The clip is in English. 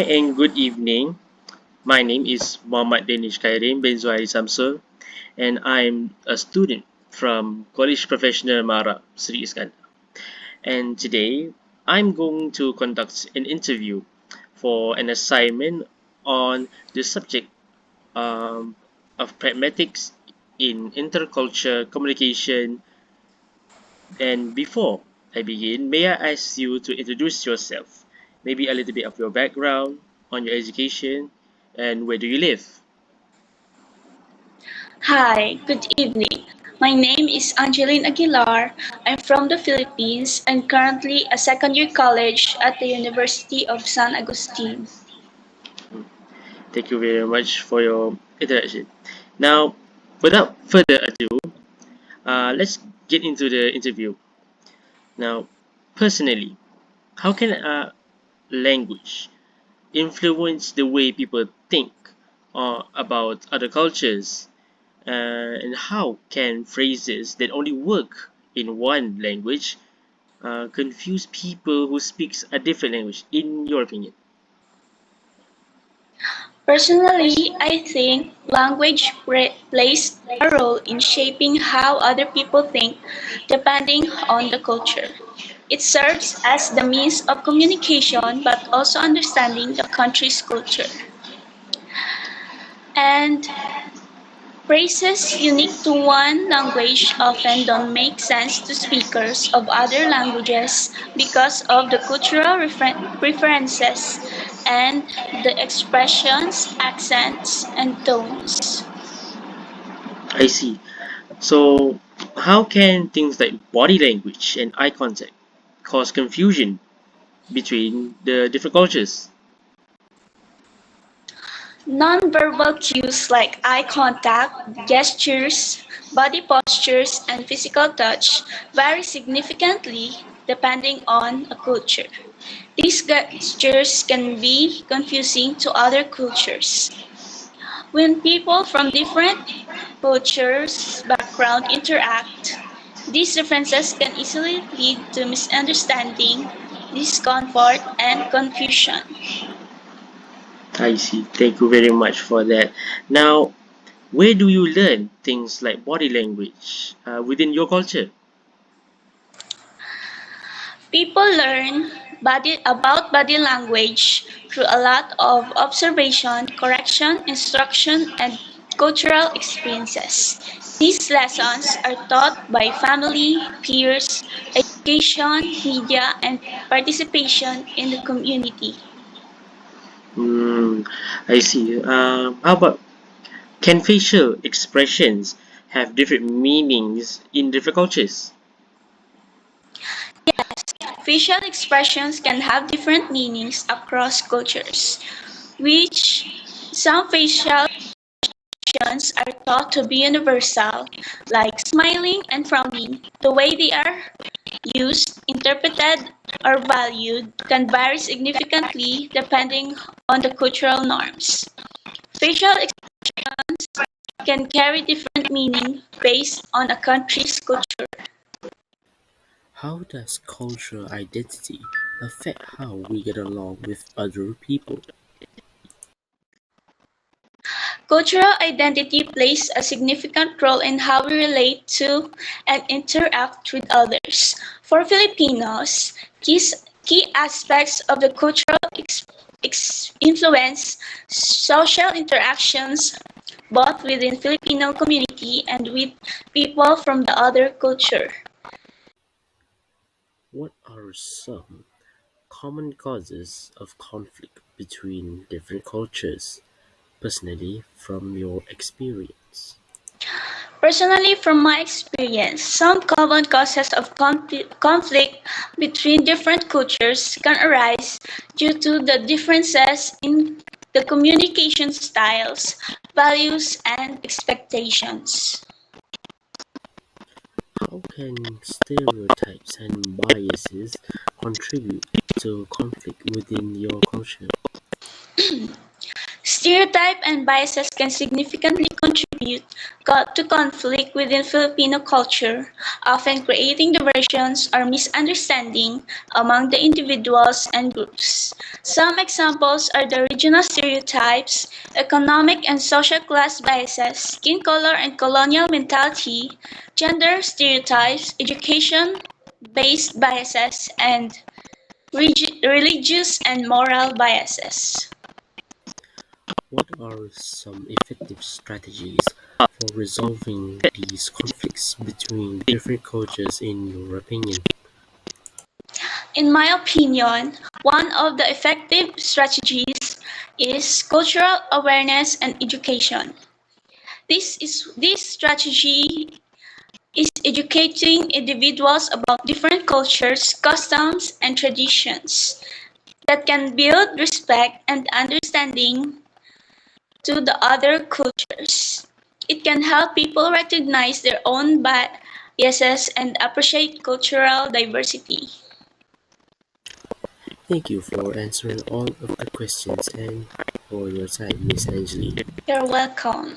And good evening. My name is Danish Khairin bin Zuhairi Syamsul, and I'm a student from College Professional Mara, Sri Iskandar. And today, I'm going to conduct an interview for an assignment on the subject um, of pragmatics in intercultural communication. And before I begin, may I ask you to introduce yourself? Maybe a little bit of your background on your education and where do you live? Hi, good evening. My name is Angeline Aguilar. I'm from the Philippines and currently a second year college at the University of San Agustin. Thank you very much for your introduction. Now, without further ado, let's get into the interview. Now, personally, how can a language influence the way people think about other cultures? And how can phrases that only work in one language confuse people who speaks a different language, in your opinion? Personally, I think language plays a role in shaping how other people think depending on the culture. It serves as the means of communication but also understanding the country's culture. And phrases unique to one language often don't make sense to speakers of other languages because of the cultural preferences and the expressions, accents, and tones. I see. So, how can things like body language and eye contact cause confusion between the different cultures? Nonverbal cues like eye contact, gestures, body postures, and physical touch vary significantly depending on a culture. These gestures can be confusing to other cultures. When people from different cultures background interact, these differences can easily lead to misunderstanding, discomfort, and confusion. I see. Thank you very much for that. Now, where do you learn things like body language within your culture? People learn about body language through a lot of observation, correction, instruction, and cultural experiences. These lessons are taught by family, peers, education, media, and participation in the community. Hmm, I see. How about can facial expressions have different meanings in different cultures? Facial expressions can have different meanings across cultures, which some facial expressions are thought to be universal, like smiling and frowning. The way they are used, interpreted, or valued can vary significantly depending on the cultural norms. Facial expressions can carry different meaning based on a country's culture. How does cultural identity affect how we get along with other people? Cultural identity plays a significant role in how we relate to and interact with others. For Filipinos, key aspects of the cultural influence social interactions both within Filipino community and with people from the other culture. What are some common causes of conflict between different cultures, personally from your experience? Personally, from my experience, some common causes of conflict between different cultures can arise due to the differences in the communication styles, values, and expectations. How can stereotypes and biases contribute to conflict within your culture? Stereotype and biases can significantly contribute to conflict within Filipino culture, often creating diversions or misunderstanding among the individuals and groups. Some examples are the regional stereotypes, economic and social class biases, skin color and colonial mentality, gender stereotypes, education-based biases, and religious and moral biases. What are some effective strategies for resolving these conflicts between different cultures in your opinion? In my opinion, one of the effective strategies is cultural awareness and education. This strategy is educating individuals about different cultures, customs, and traditions that can build respect and understanding to the other cultures. It can help people recognize their own biases and appreciate cultural diversity. Thank you for answering all of the questions and for your time, Miss Angeline. You're welcome.